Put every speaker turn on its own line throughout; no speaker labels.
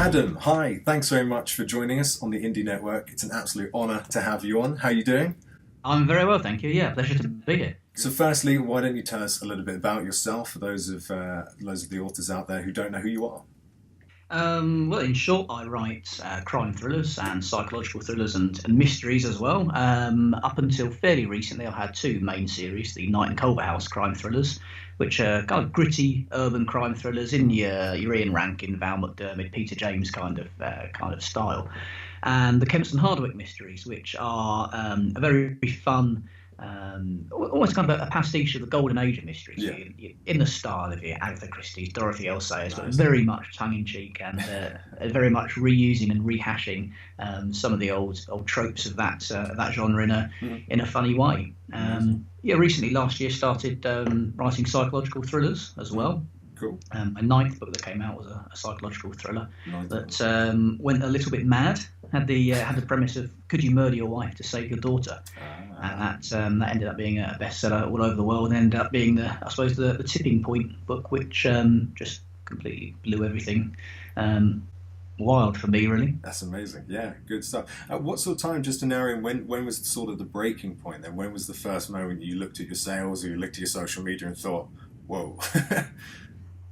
Adam, hi. Thanks very much for joining us on the Indie Network. It's an absolute honour to have you on. How are you doing?
I'm very well, thank you. Yeah, pleasure to be here.
So firstly, why don't you tell us a little bit about yourself for those of the authors out there who don't know who you are?
Well, in short, I write crime thrillers and psychological thrillers and mysteries as well. Up until fairly recently, I've had two main series, the Night and Culver House crime thrillers, which are kind of gritty urban crime thrillers in your Ian Rankin, Val McDermid, Peter James kind of style, and the Kempston Hardwick mysteries, which are a very fun. Almost kind of a pastiche of the golden age of mysteries.
Yeah.
In the style of your Agatha Christie's, Dorothy L. Sayers, but
Nice.
very much tongue-in-cheek and very much reusing and rehashing some of the old tropes of that genre in a funny way. Recently, last year, started writing psychological thrillers as well.
Cool.
My ninth book that came out was a psychological thriller
Nice.
that went a little bit mad. Had the premise of could you murder your wife to save your daughter, and that ended up being a bestseller all over the world, and ended up being the tipping point book, which just completely blew everything wild for me, really.
That's amazing. Yeah, good stuff. What sort of time, just to narrow in, when was sort of the breaking point then? When was the first moment you looked at your sales or you looked at your social media and thought, whoa?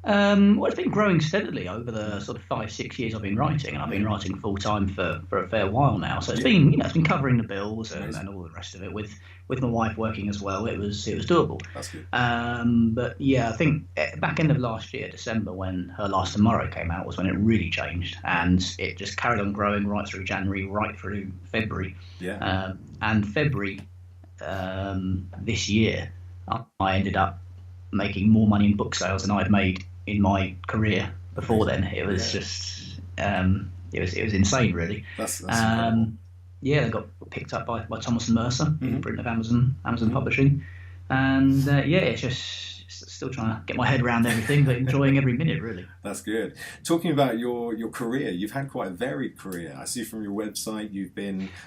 Well, it's been growing steadily over the sort of 5-6 years I've been writing, and I've been writing full time for a fair while now. So it's been covering the bills and all the rest of it. With my wife working as well, it was doable.
That's good.
But yeah, I think back end of last year, December, when Her Last Tomorrow came out, was when it really changed, and it just carried on growing right through January, right through February.
Yeah.
And February this year, I ended up making more money in book sales than I'd made in my career before then. It was just it was insane, really.
That's incredible.
Yeah, they got picked up by Thomas and Mercer, print of Amazon Publishing, and it's just still trying to get my head around everything, but enjoying every minute, really.
That's good. Talking about your career, you've had quite a varied career. I see from your website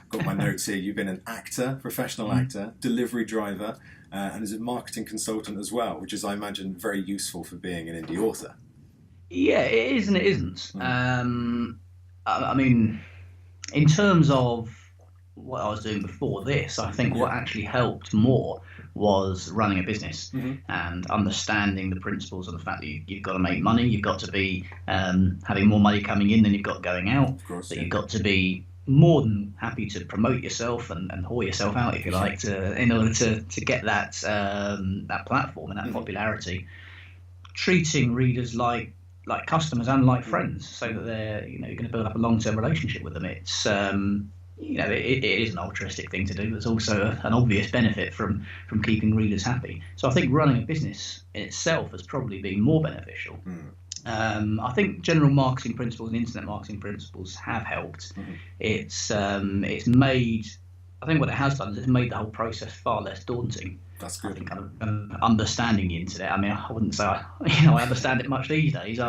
got my notes here, you've been an actor, professional actor, delivery driver, and as a marketing consultant as well, which is, I imagine, very useful for being an indie author.
Yeah, it is and it isn't. I mean, in terms of what I was doing before this, I think what actually helped more was running a business and understanding the principles of the fact that you've got to make money, you've got to be having more money coming in than you've got going out,
Of course,
that
yeah.
you've got to be more than happy to promote yourself and whore yourself out, if you like, in order to get that platform and that popularity. Treating readers like customers and like friends, so that they're you're going to build up a long-term relationship with them. It's it is an altruistic thing to do. There's also an obvious benefit from keeping readers happy. So I think running a business in itself has probably been more beneficial. I think general marketing principles and internet marketing principles have helped. It's made, I think what it has done is it's made the whole process far less daunting.
That's
I
good.
think kind of understanding the internet. I mean, I wouldn't say I understand it much these days.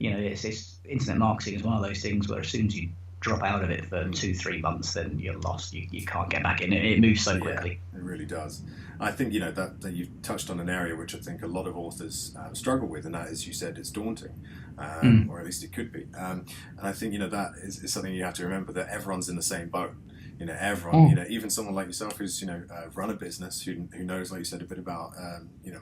It's internet marketing is one of those things where as soon as you drop out of it for 2-3 months, then you're lost. You can't get back in it. It moves so quickly.
Yeah, it really does. I think that you've touched on an area which I think a lot of authors struggle with, and that is, you said, it's daunting, or at least it could be. And I think that is something you have to remember, that everyone's in the same boat. Everyone, even someone like yourself who's run a business, who knows, like you said, a bit about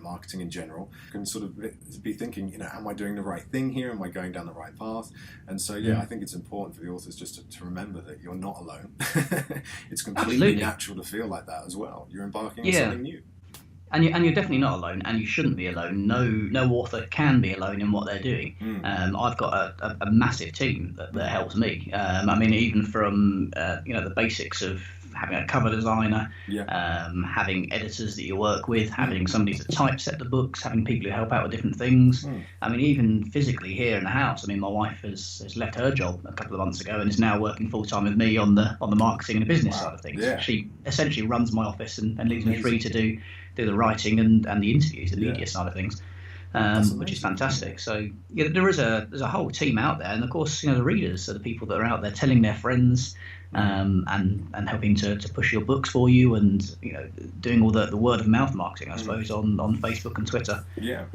marketing in general, can sort of be thinking, am I doing the right thing here? Am I going down the right path? And so I think it's important for the authors just to remember that you're not alone. It's completely
Absolutely.
natural to feel like that as well. You're embarking on something new.
And you're definitely not alone, and you shouldn't be alone. No author can be alone in what they're doing. I've got a massive team that helps me. I mean, even from the basics of having a cover designer, having editors that you work with, having somebody to typeset the books, having people who help out with different things. I mean, even physically here in the house. I mean, my wife has left her job a couple of months ago and is now working full time with me on the marketing and the business side of things.
Yeah.
She essentially runs my office and leaves me free to do the writing and the interviews, the media side of things, which is fantastic. So there's a whole team out there, and of course the readers are the people that are out there telling their friends, and helping to push your books for you, and doing all the word of mouth marketing, I suppose, on Facebook and Twitter.
Yeah.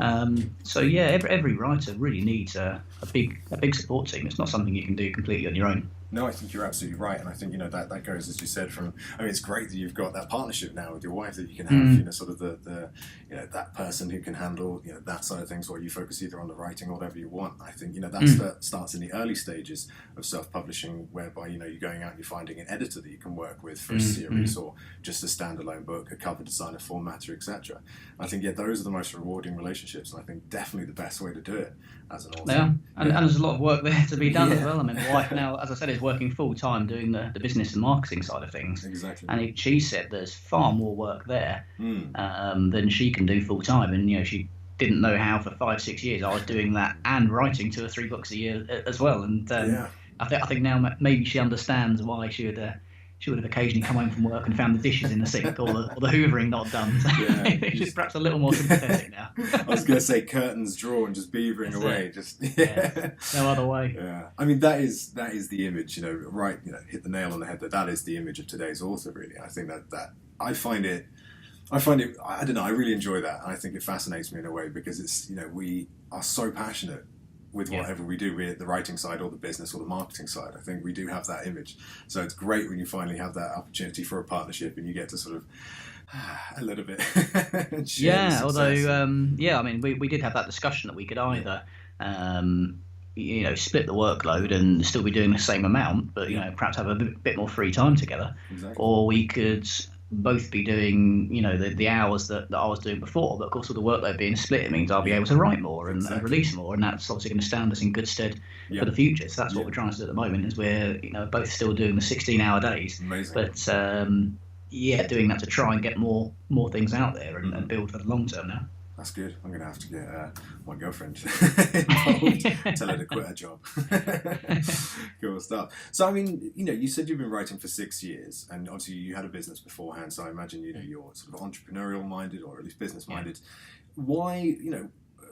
So yeah, every writer really needs a big support team. It's not something you can do completely on your own.
No, I think you're absolutely right, and I think that goes, as you said, from. I mean, it's great that you've got that partnership now with your wife, that you can have sort of the that person who can handle that side of things, while you focus either on the writing or whatever you want. I think that starts in the early stages of self-publishing, whereby you're going out and you're finding an editor that you can work with for a series or just a standalone book, a cover designer, formatter, etc. I think those are the most rewarding relationships, and I think definitely the best way to do it as an author.
Yeah, and there's a lot of work there to be done as well. I mean, my wife now, as I said, is working full time doing the business and marketing side of things.
Exactly.
And she said there's far more work there than she can do full time. And she didn't know how for 5-6 years I was doing that and writing 2 or 3 books a year as well. And I think now maybe she understands why she would have occasionally come home from work and found the dishes in the sink or the hoovering not done. So she's perhaps a little more sympathetic now.
I was going to say curtains drawn, just beavering away.
No other way.
Yeah, I mean that is the image. Right? Hit the nail on the head. That is the image of today's author. Really, I think that I find it. I don't know. I really enjoy that, and I think it fascinates me in a way, because it's we are so passionate with whatever we do, be it the writing side or the business or the marketing side. I think we do have that image. So it's great when you finally have that opportunity for a partnership and you get to sort of a little bit
yeah, although I mean we did have that discussion that we could either split the workload and still be doing the same amount, but perhaps have a bit more free time together.
Exactly.
Or we could both be doing the hours that I was doing before, but of course with the workload being split, it means I'll be able to write more and release more, and that's obviously going to stand us in good stead for the future. So that's what we're trying to do at the moment, is we're both still doing the 16-hour days.
Amazing.
But doing that to try and get more things out there and build for the long term now.
That's good. I'm going to have to get my girlfriend involved, tell her to quit her job. Cool stuff. So, I mean, you said you've been writing for 6 years, and obviously you had a business beforehand, so I imagine, you're sort of entrepreneurial-minded, or at least business-minded. Yeah. Why,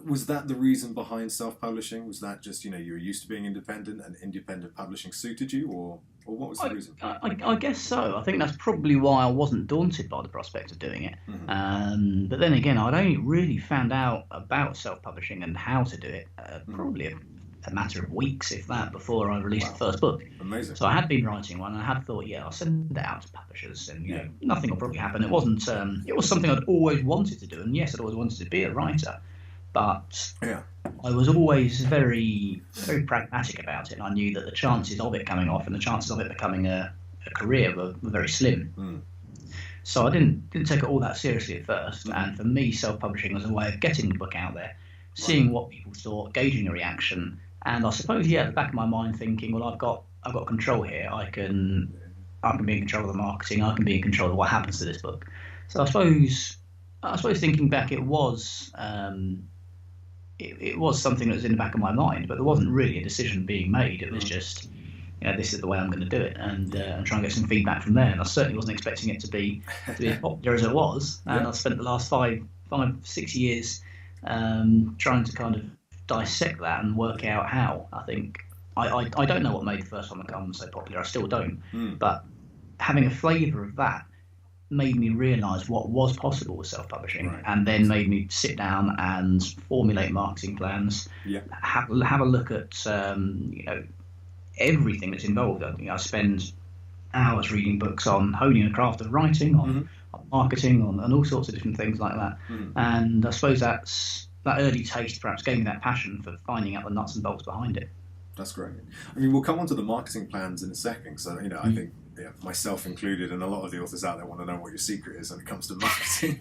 was that the reason behind self-publishing? Was that just, you were used to being independent and independent publishing suited you, or what was the reason?
I guess so. I think that's probably why I wasn't daunted by the prospect of doing it. Mm-hmm. But then again, I'd only really found out about self-publishing and how to do it probably a matter of weeks, if that, before I released the first book.
Amazing.
So I had been writing one, and I had thought, I'll send it out to publishers, and nothing will probably happen. It wasn't. It was something I'd always wanted to do, and yes, I'd always wanted to be a writer. But I was always very, very pragmatic about it, and I knew that the chances of it coming off and the chances of it becoming a career were very slim. So I didn't take it all that seriously at first. And for me, self-publishing was a way of getting the book out there, seeing what people thought, gauging a reaction, and I suppose at the back of my mind thinking, well, I've got control here. I can be in control of the marketing. I can be in control of what happens to this book. So I suppose thinking back, it was. It was something that was in the back of my mind, but there wasn't really a decision being made. It was just, this is the way I'm going to do it, and try and get some feedback from there. And I certainly wasn't expecting it to be as popular as it was. And I spent the last 5-6 years trying to kind of dissect that and work out how. I think I don't know what made the first one become so popular. I still don't. But having a flavour of that made me realise what was possible with self-publishing, and then made me sit down and formulate marketing plans, have a look at everything that's involved. I spend hours reading books on honing a craft of writing, on marketing, on all sorts of different things like that. And I suppose that early taste perhaps gave me that passion for finding out the nuts and bolts behind it.
That's great. I mean, we'll come on to the marketing plans in a second. So, I think myself included, and a lot of the authors out there want to know what your secret is when it comes to marketing.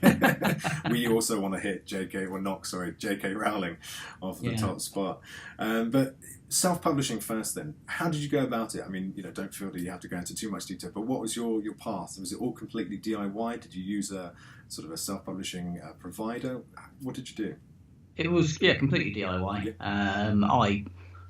We also want to hit J.K. Rowling off the top spot. But self-publishing first then, how did you go about it? I mean, don't feel that you have to go into too much detail, but what was your path? Was it all completely DIY? Did you use a sort of a self-publishing provider? What did you do?
It was, completely DIY.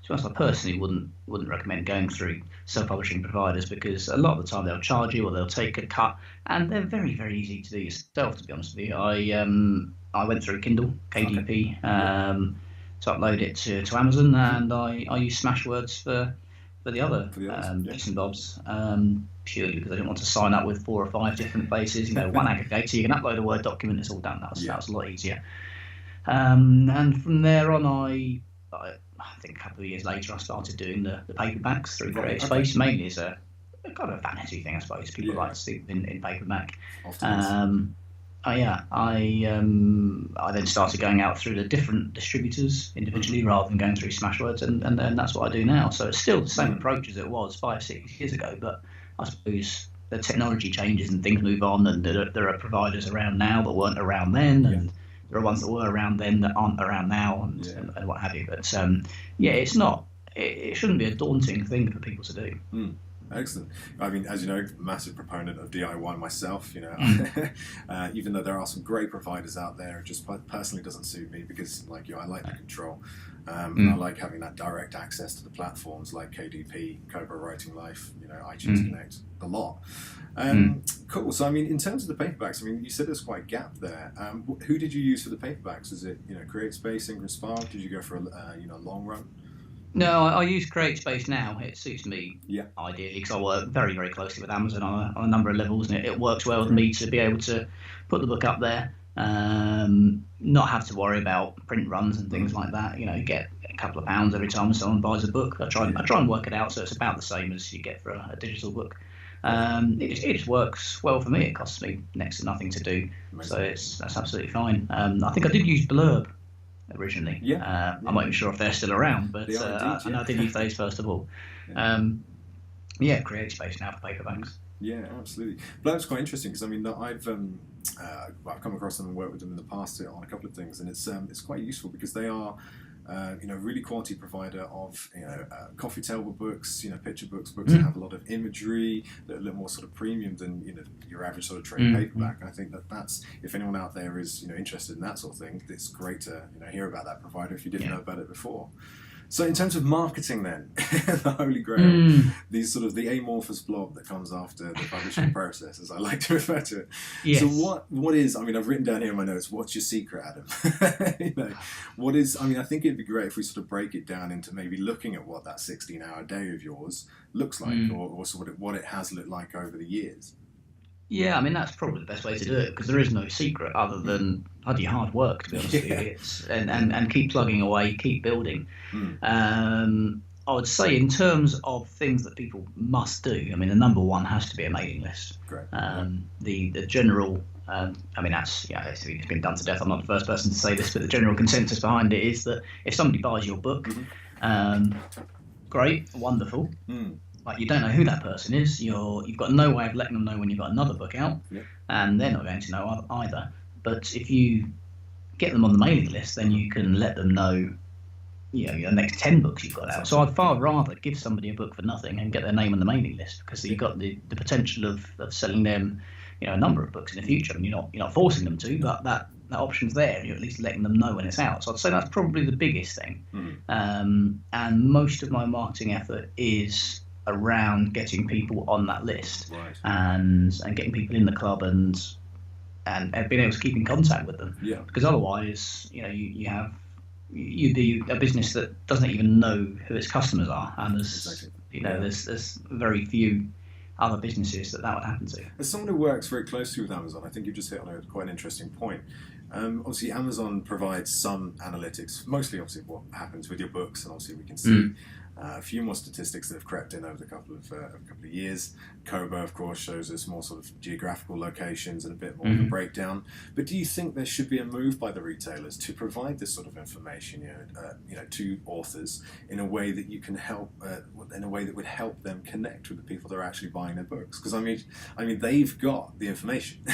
To be honest, I personally wouldn't recommend going through self-publishing providers, because a lot of the time they'll charge you or they'll take a cut, and they're very, very easy to do yourself, to be honest with you. I went through Kindle, KDP, to upload it to Amazon, and I use Smashwords for the other bits and bobs. purely because I didn't want to sign up with 4 or 5 different places. One aggregator, you can upload a Word document, it's all done. That was a lot easier. And from there on, I think a couple of years later, I started doing the paperbacks through CreateSpace, mainly as a kind of a vanity thing, I suppose. People like to see in paperback. I then started going out through the different distributors individually rather than going through Smashwords, and that's what I do now. So it's still the same approach as it was 5-6 years ago, but I suppose the technology changes and things move on, and there are providers around now that weren't around then, and there are ones that were around then that aren't around now, and what have you. But it's not. It shouldn't be a daunting thing for people to do.
Excellent. I mean, as you know, massive proponent of DIY myself. Even though there are some great providers out there, it just personally doesn't suit me because, like you, I like the control. And I like having that direct access to the platforms like KDP, Cobra Writing Life, iTunes Connect, a lot. Cool. So, I mean, in terms of the paperbacks, I mean, you said there's quite a gap there. Who did you use for the paperbacks? Was it, CreateSpace, Ingram Spark? Did you go for a long run?
No, I use CreateSpace now. It suits me ideally because I work very, very closely with Amazon on a number of levels, and it works well with me to be able to put the book up there, not have to worry about print runs and things like that. Get a couple of pounds every time someone buys a book. I try and work it out so it's about the same as you get for a digital book. It just works well for me. It costs me next to nothing to do, so that's absolutely fine. I think I did use Blurb originally. I'm not even sure if they're still around, but I did use those first of all. CreateSpace now for paperbacks.
Yeah, absolutely. Blurb's quite interesting because I mean I've come across them and worked with them in the past on a couple of things, and it's quite useful because they are really quality provider of coffee table books, picture books that have a lot of imagery, that are a little more sort of premium than your average sort of trade paperback. And I think that's, if anyone out there is interested in that sort of thing, it's great to hear about that provider if you didn't know about it before. So in terms of marketing then, the holy grail, these sort of the amorphous blob that comes after the publishing process, as I like to refer to it. Yes. So what is, I mean, I've written down here in my notes, what's your secret, Adam? What is, I mean, I think it'd be great if we sort of break it down into maybe looking at what that 16-hour day of yours looks like, or sort of what it has looked like over the years.
Yeah, I mean, that's probably the best way to do it because there is no secret other than bloody hard work, to be honest with you. And keep plugging away, keep building. I would say in terms of things that people must do, I mean, the number one has to be a mailing list.
Great.
The general, I mean, that's, it's been done to death. I'm not the first person to say this, but the general consensus behind it is that if somebody buys your book, great, wonderful. Like, you don't know who that person is. You've got no way of letting them know when you've got another book out, and they're not going to know either. But if you get them on the mailing list, then you can let them know, the next 10 books you've got out. So I'd far rather give somebody a book for nothing and get their name on the mailing list because you've got the potential of selling them, a number of books in the future. I mean, you're not forcing them to, but that option's there, and you're at least letting them know when it's out. So I'd say that's probably the biggest thing. And most of my marketing effort is around getting people on that list, and getting people in the club and being able to keep in contact with them. Because otherwise, you'd be a business that doesn't even know who its customers are, and there's very few other businesses that would happen to.
As someone who works very closely with Amazon, I think you've just hit on a quite an interesting point. Obviously, Amazon provides some analytics, mostly obviously what happens with your books, and obviously we can see a few more statistics that have crept in over the couple of years. Kobo, of course, shows us more sort of geographical locations and a bit more of a breakdown. But do you think there should be a move by the retailers to provide this sort of information, to authors in a way that you can help, in a way that would help them connect with the people that are actually buying their books? Because I mean, they've got the information.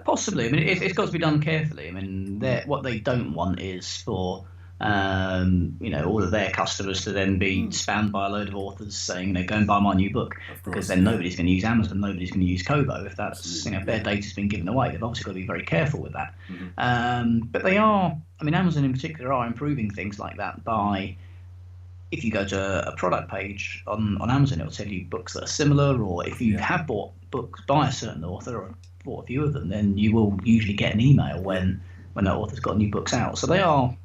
Possibly. I mean, it's got to be done carefully. I mean, what they don't want is for all of their customers to then be spammed by a load of authors saying, go and buy my new book, because then nobody's going to use Amazon, nobody's going to use Kobo if that's if their data's been given away. They've obviously got to be very careful with that. But they are, I mean, Amazon in particular are improving things like that by, if you go to a product page on Amazon, it'll tell you books that are similar, or if you have bought books by a certain author or bought a few of them, then you will usually get an email when that author's got new books out. So they are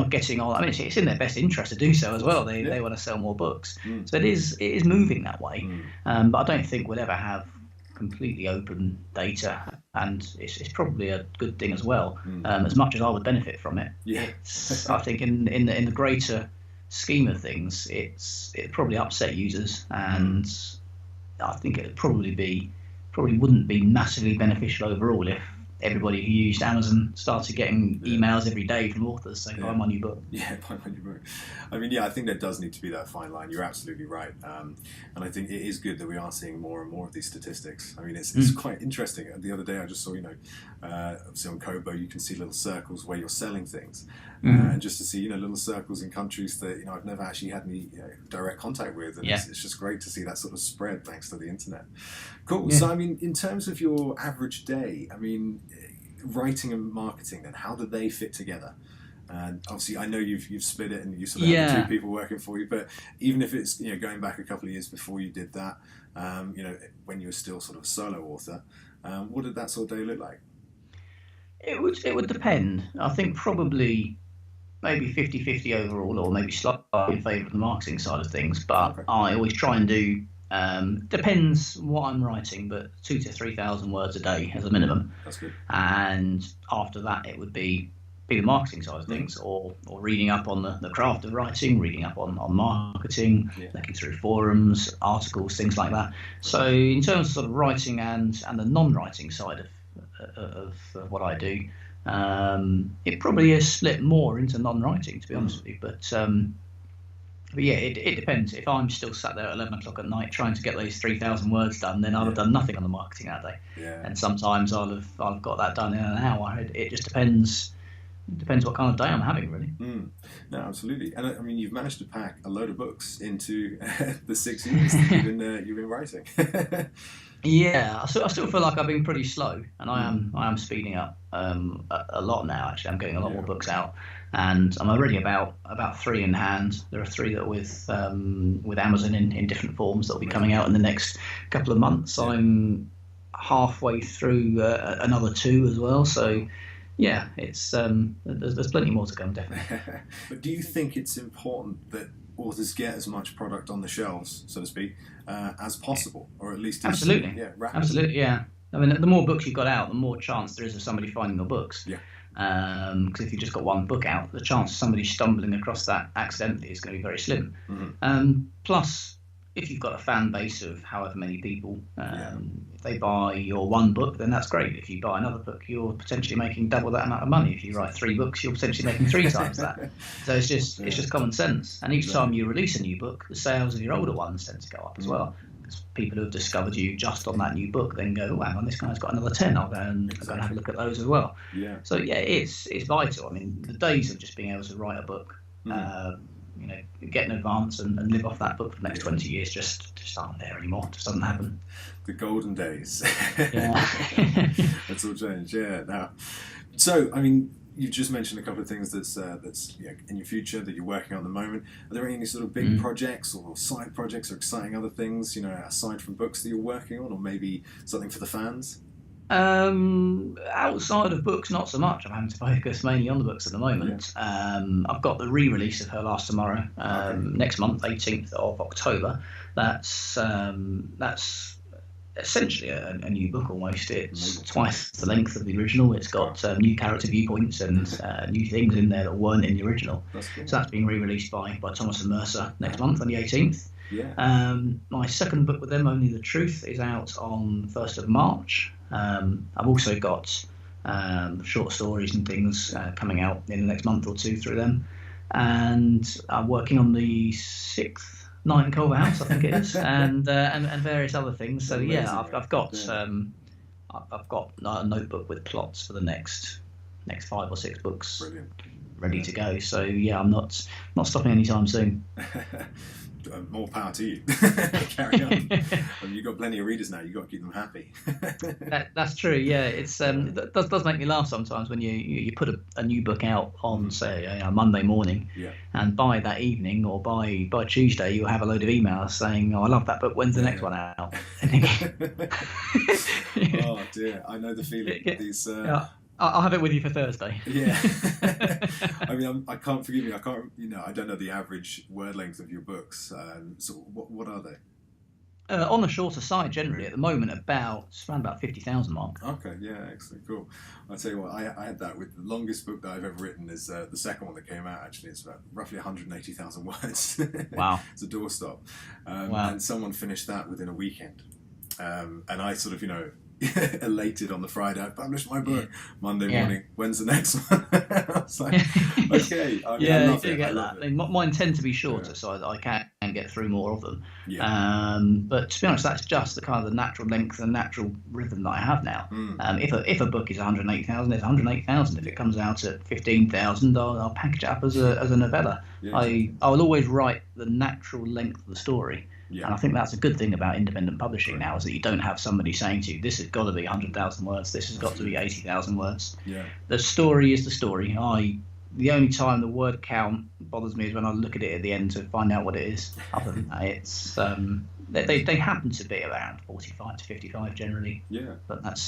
getting on. I mean, it's in their best interest to do so as well. They want to sell more books, so it is moving that way. But I don't think we'll ever have completely open data, and it's probably a good thing as well. As much as I would benefit from it, I think in the greater scheme of things, it probably upset users, and I think it probably wouldn't be massively beneficial overall if everybody who used Amazon started getting emails every day from authors saying, buy my new book.
Yeah, buy my new book. I mean, I think there does need to be that fine line. You're absolutely right. And I think it is good that we are seeing more and more of these statistics. I mean, it's quite interesting. The other day I just saw, obviously on Kobo, you can see little circles where you're selling things. And just to see, little circles in countries that, I've never actually had any direct contact with. And it's just great to see that sort of spread thanks to the internet. Cool. Yeah. So, I mean, in terms of your average day, I mean, writing and marketing, then how do they fit together? And obviously, I know you've split it and you sort of have 2 people working for you. But even if it's going back a couple of years before you did that, when you were still sort of solo author, what did that sort of day look like?
It would depend. I think probably maybe 50-50 overall, or maybe slightly in favour of the marketing side of things. But I always try and do. Depends what I'm writing, but 2,000 to 3,000 words a day as a minimum.
That's good.
And after that, it would be the marketing side of things, or reading up on the craft of writing, reading up on marketing, looking through forums, articles, things like that. So in terms of sort of writing and the non-writing side of what I do, it probably is split more into non-writing, to be honest with you. But yeah, it depends. If I'm still sat there at 11 o'clock at night trying to get those 3,000 words done, then I'll have done nothing on the marketing that day. Yeah. And sometimes I'll have got that done in an hour. It just depends. It depends what kind of day I'm having, really.
No, absolutely. And I mean, you've managed to pack a load of books into the 6 years that you've been writing.
Yeah, I still feel like I've been pretty slow, and I am speeding up a lot now. Actually, I'm getting a lot more books out, and I'm already about 3 in hand. There are 3 that are with Amazon in different forms that will be coming out in the next couple of months. Yeah. I'm halfway through another 2 as well, so. Yeah, it's there's plenty more to come, definitely.
But do you think it's important that authors get as much product on the shelves, so to speak, as possible, or at least
absolutely,
rapidly?
Absolutely, yeah. I mean, the more books you've got out, the more chance there is of somebody finding your books. Yeah. Because if you've just got one book out, the chance of somebody stumbling across that accidentally is going to be very slim. Plus, if you've got a fan base of however many people, if they buy your one book, then that's great. If you buy another book, you're potentially making double that amount of money. If you write 3 books, you're potentially making 3 times that. So it's just common sense. And each time you release a new book, the sales of your older ones tend to go up as well. Because people who have discovered you just on that new book then go, oh, hang on, this guy's got another 10. I'll go and have a look at those as well. Yeah. So yeah, it's vital. I mean, the days of just being able to write a book. Get in advance and live off that book for the next 20 years just aren't there anymore. It just doesn't happen.
The golden days.
Yeah.
That's all changed. Yeah. Now, so I mean, you've just mentioned a couple of things that's in your future that you're working on at the moment. Are there any sort of big projects or side projects or exciting other things, aside from books that you're working on, or maybe something for the fans?
Outside of books, not so much. I'm having to focus mainly on the books at the moment. I've got the re-release of Her Last Tomorrow next month, 18th of October. That's essentially a new book almost. It's twice the length of the original. It's got new character viewpoints and new things in there that weren't in the original. That's cool. So that's being re-released by Thomas and Mercer next month on the 18th. Yeah. My second book with them, Only the Truth, is out on 1st of March. I've also got short stories and things coming out in the next month or 2 through them, and I'm working on the 6th Night in Culver House, I think it is, and various other things. So amazing. Yeah, I've got a notebook with plots for the next 5 or 6 books. Brilliant. Ready to go. So yeah, I'm not stopping anytime soon.
More power to you. Carry on. You've got plenty of readers now. You've got to keep them happy.
That's true. Yeah, it's it does make me laugh sometimes when you put a new book out on say a Monday morning, and by that evening or by Tuesday you'll have a load of emails saying, "Oh, I love that book. When's the next one out?"
Oh dear, I know the feeling. These.
I'll have it with you for Thursday.
Yeah. I mean, I can't, forgive me, I can't, I don't know the average word length of your books. So what are they?
On the shorter side, generally, at the moment, it's around about 50,000 mark.
Okay, yeah, excellent, cool. I'll tell you what, I had that with the longest book that I've ever written is the second one that came out, actually. It's about roughly 180,000 words.
Wow.
It's a doorstop.
Wow.
And someone finished that within a weekend. And I sort of, elated on the Friday, I published my book. Monday morning, when's the next one? I was like, okay. I love
you
it.
get that. I mean, mine tend to be shorter, so I can get through more of them.
Yeah.
But to be honest, that's just the kind of the natural length and natural rhythm that I have now. If a book is 180,000, it's 180,000. If it comes out at 15,000, I'll package it up as a novella.
Yeah,
I will always write the natural length of the story.
Yeah.
And I think that's a good thing about independent publishing now, is that you don't have somebody saying to you, this has got to be 100,000 words, this has got to be 80,000 words.
Yeah.
The story is the story. The only time the word count bothers me is when I look at it at the end to find out what it is. Other than that, it's they happen to be around 45 to 55 generally.
Yeah.
But that's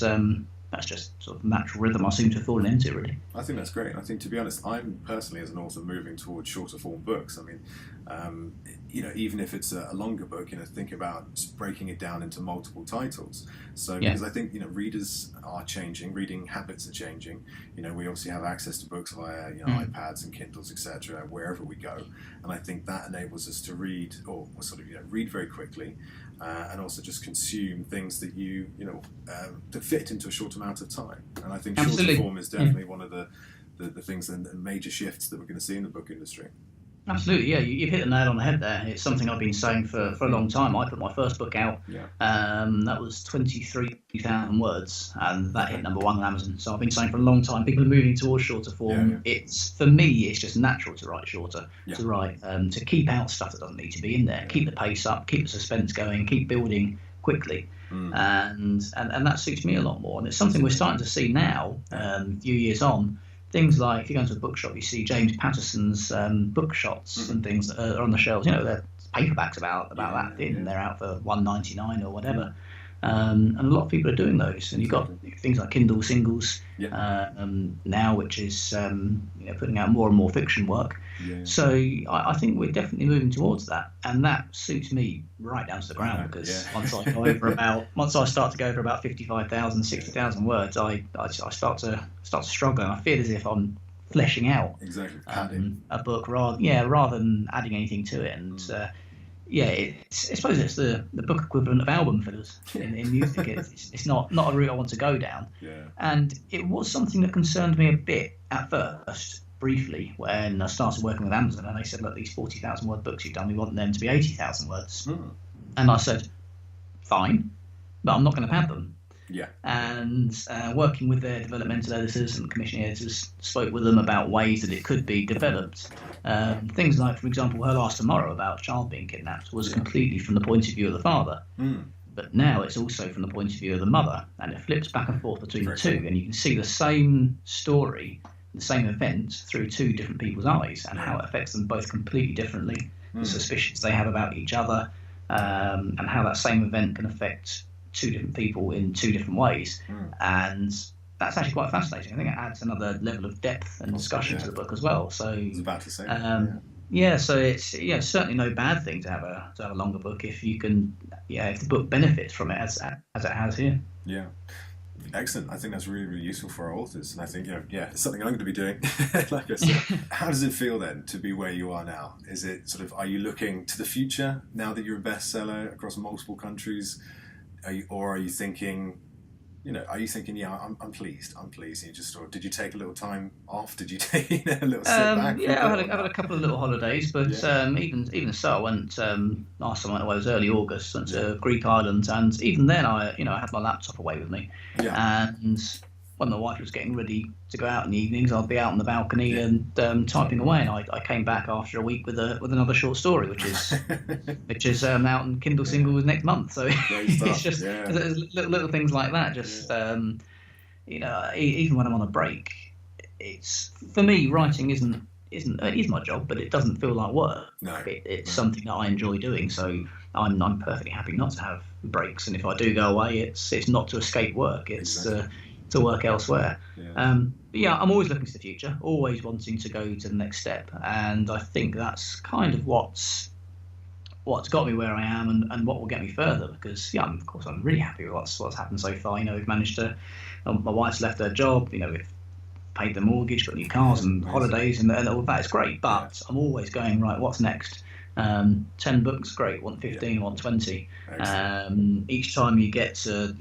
just sort of natural rhythm I seem to have fallen into, really.
I think that's great. I think, to be honest, I'm personally, as an author, moving towards shorter form books. I mean, even if it's a longer book, think about breaking it down into multiple titles. So, because I think, readers are changing, reading habits are changing. We obviously have access to books via, iPads and Kindles, etc., wherever we go. And I think that enables us to read, or sort of, read very quickly, and also just consume things that that fit into a short amount of time. And I think shorter form is definitely one of the things and major shifts that we're going to see in the book industry.
Absolutely, yeah. You've hit the nail on the head there. It's something I've been saying for a long time. I put my first book out.
Yeah.
That was 23,000 words, and that hit number one on Amazon. So I've been saying for a long time, people are moving towards shorter form.
Yeah.
For me, it's just natural to write shorter.
Yeah.
To write, to keep out stuff that doesn't need to be in there. Keep the pace up, keep the suspense going, keep building quickly. And that suits me a lot more. And it's something we're starting to see now, a few years on. Things like, if you go into a bookshop, you see James Patterson's book shots and things that are on the shelves. They're paperbacks about that thin. They're out for $1.99 or whatever. And a lot of people are doing those. And you've got things like Kindle singles now, which is putting out more and more fiction work.
Yeah.
So I think we're definitely moving towards that, and that suits me right down to the ground, because once I start to go over about 55,000, 60,000 words, I start to struggle, and I feel as if I'm fleshing out a book rather than adding anything to it. And I suppose it's the book equivalent of album fillers in music. It's not a route I want to go down.
Yeah.
And it was something that concerned me a bit at first, briefly, when I started working with Amazon, and they said, look, these 40,000 word books you've done, we want them to be 80,000 words. And I said, fine, but I'm not going to pad them.
Yeah.
And working with their developmental editors and commissioning editors, spoke with them about ways that it could be developed. Things like, for example, Her Last Tomorrow, about a child being kidnapped, was completely from the point of view of the father. But now it's also from the point of view of the mother, and it flips back and forth between the two, and you can see the same story, the same event, through two different people's eyes, and how it affects them both completely differently, the suspicions they have about each other, and how that same event can affect two different people in two different ways. And that's actually quite fascinating. I think it adds another level of depth and discussion to the book as well. So
I was about to say
so it's certainly no bad thing to have a longer book if you can if the book benefits from it as it has here.
Yeah. Excellent. I think that's really, really useful for our authors, and I think it's something I'm going to be doing. Like I said, how does it feel then to be where you are now? Is it sort of, are you looking to the future now that you're a bestseller across multiple countries, or are you thinking, I'm pleased. And you just sort of, did you take a little time off? Did you take a little sit back?
I've had a couple of little holidays, but even so, I went last time I went away was early August, went to Greek islands, and even then I had my laptop away with me, and when my wife was getting ready to go out in the evenings, I'd be out on the balcony and typing away, and I came back after a week with another short story, which is out in Kindle singles next month. So it's just little things like that. Just even when I'm on a break, it's, for me, writing isn't it is my job, but it doesn't feel like work.
No.
It's something that I enjoy doing, so I'm perfectly happy not to have breaks. And if I do go away, it's not to escape work. It's work elsewhere.
Yeah.
But yeah, I'm always looking to the future, always wanting to go to the next step, and I think that's kind of what's got me where I am, and what will get me further. Because yeah, of course, I'm really happy with what's happened so far. We've managed to. My wife's left her job. We've paid the mortgage, got new cars and holidays, and all of that. It's great, but I'm always going, right, what's next? 10 books, great. Want 15, want 20. Each time you get to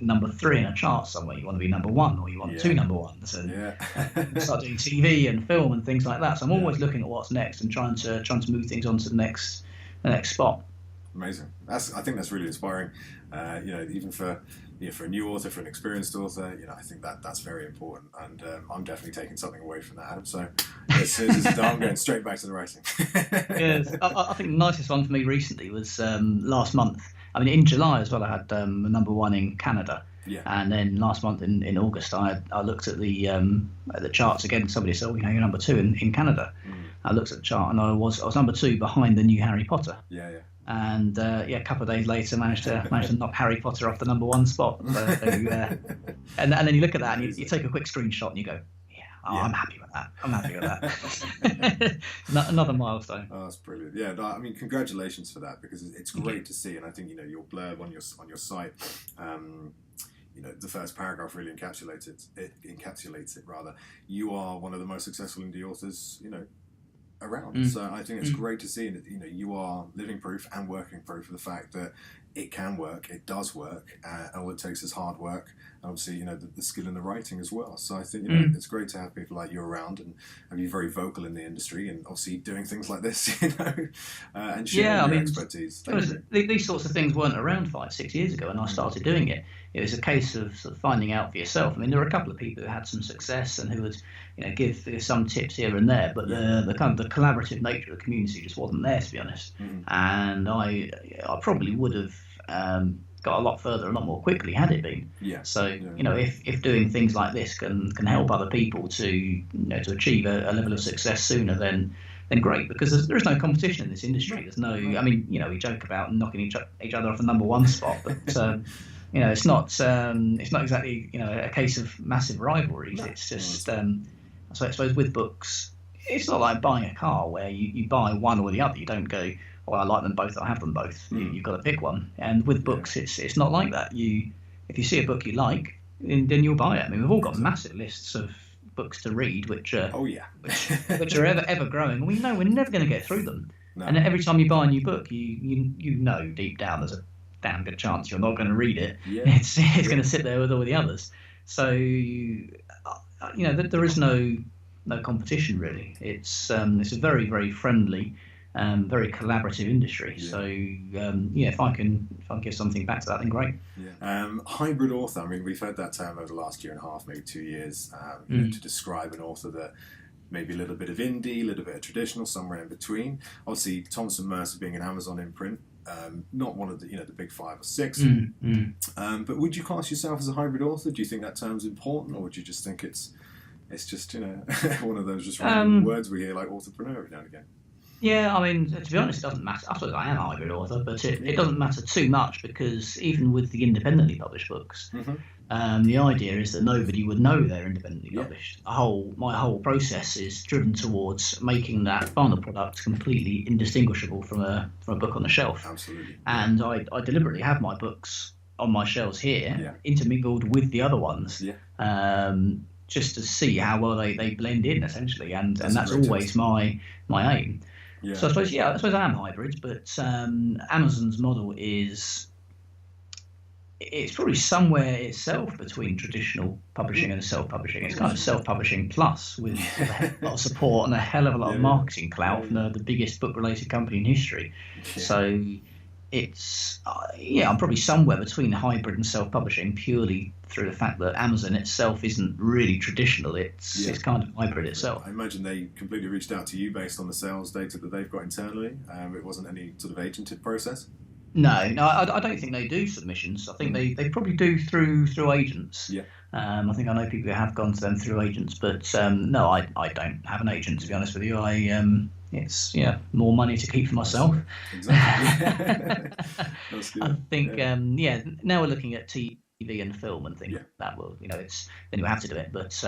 number 3 in a chart somewhere, you want to be number 1, or you want 2 number 1s, and start doing TV and film and things like that. So I'm always looking at what's next and trying to move things on to the next spot.
Amazing. I think that's really inspiring. Even for a new author, for an experienced author, I think that's very important. And I'm definitely taking something away from that, Adam. So as soon as it's done, I'm going straight back to the writing.
Yes, I think the nicest one for me recently was last month. I mean, in July as well, I had a number 1 in Canada.
Yeah.
And then last month in August, I looked at the charts again. Somebody said, you're number 2 in Canada. I looked at the chart, and I was number 2 behind the new Harry Potter.
Yeah.
And a couple of days later, managed to knock Harry Potter off the number 1 spot. So, and then you look at that, and you take a quick screenshot, and you go, I'm happy with that. I'm happy with that. Another milestone.
Oh, that's brilliant. Yeah, no, I mean, congratulations for that, because it's great to see, and I think your blurb on your site. The first paragraph really encapsulates it rather. You are one of the most successful indie authors, around. So I think it's great to see that you are living proof and working proof of the fact that it can work, it does work, and all it takes is hard work. Obviously, the skill in the writing as well. So I think it's great to have people like you around and have you very vocal in the industry, and obviously doing things like this, and sharing your expertise.
These sorts of things weren't around 5-6 years ago, and I started doing it. It was a case of sort of finding out for yourself. I mean, there were a couple of people who had some success and who would, give some tips here and there, but the kind of the collaborative nature of the community just wasn't there, to be honest. And I probably would have got a lot further, a lot more quickly had it been. So if doing things like this can help other people to to achieve a level of success sooner, then great, because there is no competition in this industry. There's no. I mean, we joke about knocking each other off the number 1 spot, but. It's not exactly a case of massive rivalries. It's just so I suppose with books, it's not like buying a car where you buy one or the other. You don't go, I like them both, I have them both. You've got to pick one. And with books, it's not like that. If you see a book you like, then you'll buy it. I mean, we've all got massive lists of books to read, which are ever growing. We know we're never going to get through them. No. And every time you buy a new book, you know deep down there's a damn good chance you're not going to read it. It's going to sit there with all the others. So there is no competition really. It's a very, very friendly, very collaborative industry. So if I can give something back to that, then great.
Hybrid author. I mean, we've heard that term over the last year and a half, maybe 2 years, to describe an author that maybe a little bit of indie, a little bit of traditional, somewhere in between. Obviously, Thompson Mercer being an Amazon imprint. Not one of the the big 5 or 6, but would you class yourself as a hybrid author? Do you think that term's important, or would you just think it's just one of those just random words we hear like entrepreneur every now and again?
Yeah, I mean, to be honest, it doesn't matter. I suppose I am a hybrid author, but it doesn't matter too much, because even with the independently published books, the idea is that nobody would know they're independently published. My whole process is driven towards making that final product completely indistinguishable from a book on the shelf.
Absolutely.
And I deliberately have my books on my shelves here, intermingled with the other ones, just to see how well they blend in, essentially. And that's always my aim. So I suppose I am hybrid, but Amazon's model it's probably somewhere itself between traditional publishing and self-publishing. It's kind of self-publishing plus, with a lot of support and a hell of a lot of marketing clout from the biggest book-related company in history. So it's I'm probably somewhere between hybrid and self-publishing, purely through the fact that Amazon itself isn't really traditional. It's kind of hybrid itself.
I imagine they completely reached out to you based on the sales data that they've got internally. It wasn't any sort of agented process.
No, I don't think they do submissions. I think they probably do through agents. I think I know people who have gone to them through agents, but no, I don't have an agent, to be honest with you. It's more money to keep for myself.
Exactly. That's good.
I think now we're looking at and film and things
Yeah.
like that, well, then you have to do it. But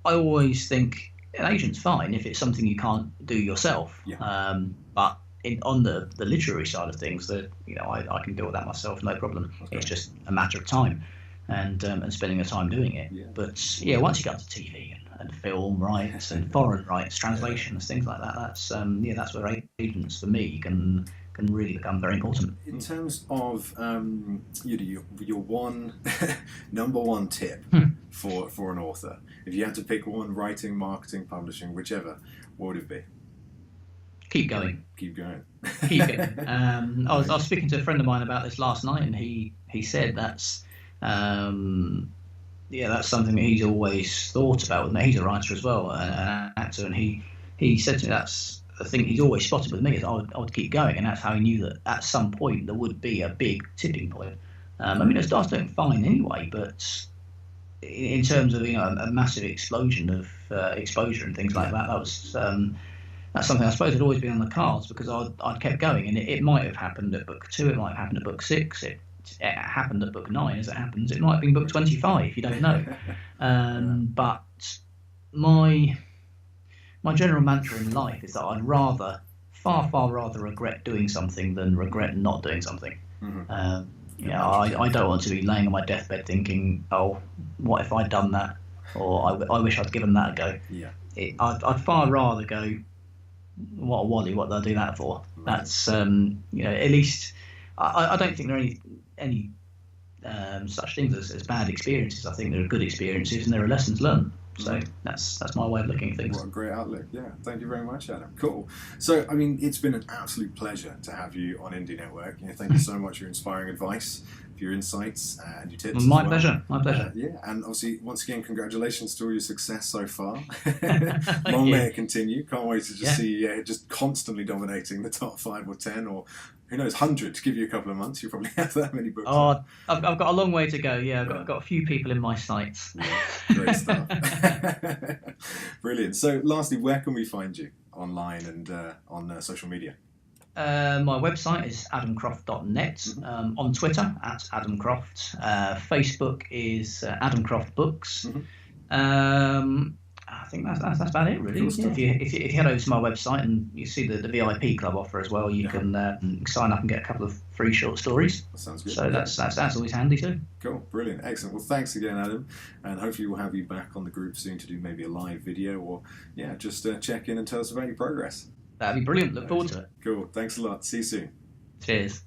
I always think an agent's fine if it's something you can't do yourself.
Yeah.
But on the literary side of things, that I can deal with that myself, no problem.
Okay.
It's just a matter of time and spending the time doing it.
Yeah.
But once you get to TV and film rights and foreign rights, translations, things like that, that's where agents for me can really become very important.
In terms of your one number one tip for an author, if you had to pick one, writing, marketing, publishing, whichever, what would it be?
Keep going.
Keep going.
Keep it. I was speaking to a friend of mine about this last night, and he said that's something that he's always thought about with me. He's a writer as well, an actor, and he said to me that's the thing he's always spotted with me is I would keep going, and that's how he knew that at some point there would be a big tipping point. It starts doing fine anyway, but in terms of a massive explosion of exposure and things like that, that's something I suppose had always been on the cards because I'd kept going, and it might have happened at book 2, it might have happened at book 6, it happened at book 9 as it happens, it might have been book 25, you don't know. But my general mantra in life is that I'd far rather regret doing something than regret not doing something. Mm-hmm. I don't want to be laying on my deathbed thinking, oh, what if I'd done that, or I wish I'd given that a go. I'd far rather go, what a wally, what did I do that for? Right. That's at least I don't think there are any such things as bad experiences. I think there are good experiences and there are lessons learned. So that's my way of looking at things.
What a great outlook. Yeah, thank you very much, Adam. Cool. So, it's been an absolute pleasure to have you on IndieNetwork. Thank you so much for your inspiring advice, for your insights and your tips.
My pleasure.
And obviously, once again, congratulations to all your success so far. Long may it continue. Can't wait to just see you just constantly dominating the top 5 or 10 or who knows, 100 to give you a couple of months. You'll probably have that many books.
Oh, I've got a long way to go. Yeah, I've got a few people in my sights.
Yeah, great stuff. Brilliant. So, lastly, where can we find you online and on social media?
My website is adamcroft.net. On Twitter at Adam Croft. Facebook is Adam Croft Books. I think that's about it, really. If you head over to my website and you see the VIP club offer as well, you can sign up and get a couple of free short stories.
That sounds good.
So that's always handy too.
Cool, brilliant, excellent. Well, thanks again, Adam, and hopefully we'll have you back on the group soon to do maybe a live video or just check in and tell us about your progress.
That'd be brilliant. Look forward to it.
Cool. Thanks a lot. See you soon.
Cheers.